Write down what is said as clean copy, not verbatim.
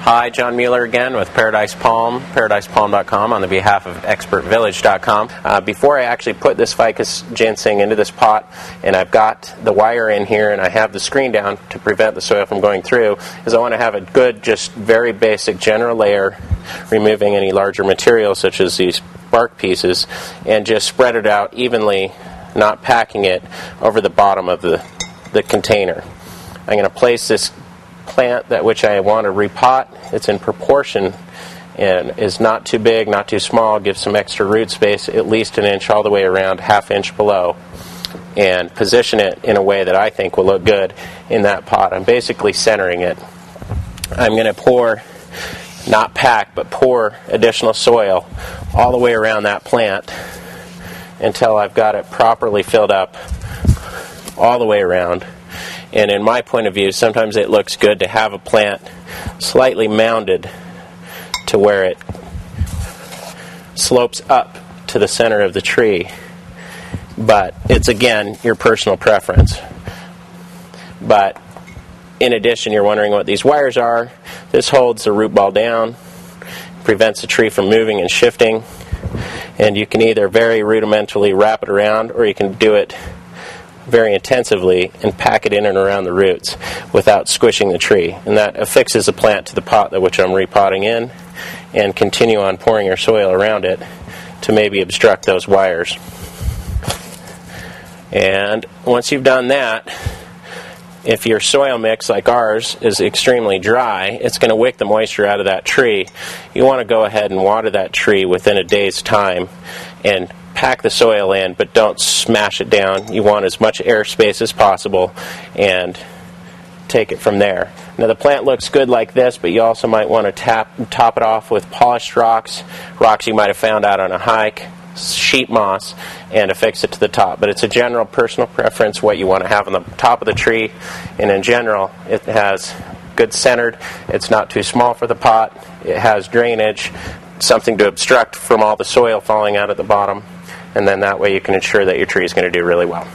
Hi, John Mueller again with Paradise Palm, paradisepalm.com on the behalf of expertvillage.com. Before I actually put this ficus ginseng into this pot, and I've got the wire in here and I have the screen down to prevent the soil from going through, is I want to have a good, just very basic general layer, removing any larger material such as these bark pieces, and just spread it out evenly, not packing it over the bottom of the container. I'm going to place this plant that which I want to repot. It's in proportion and is not too big, not too small, gives some extra root space, at least an inch all the way around, half inch below, and position it in a way that I think will look good in that pot. I'm basically centering it. I'm going to pour, not pack, but pour additional soil all the way around that plant until I've got it properly filled up all the way around. And in my point of view, sometimes it looks good to have a plant slightly mounded to where it slopes up to the center of the tree. But it's, again, your personal preference. But in addition, you're wondering what these wires are. This holds the root ball down, prevents the tree from moving and shifting. And you can either very rudimentarily wrap it around, or you can do it very intensively and pack it in and around the roots without squishing the tree. And that affixes the plant to the pot that which I'm repotting in, and continue on pouring your soil around it to maybe obstruct those wires. And once you've done that, if your soil mix, like ours, is extremely dry, it's going to wick the moisture out of that tree. You want to go ahead and water that tree within a day's time and pack the soil in, but don't smash it down. You want as much air space as possible and take it from there. Now the plant looks good like this, but you also might want to top it off with polished rocks you might have found out on a hike, sheet moss, and affix it to the top. But it's a general personal preference what you want to have on the top of the tree, and in general it has good centered, it's not too small for the pot, it has drainage, something to obstruct from all the soil falling out at the bottom, and then that way you can ensure that your tree is going to do really well.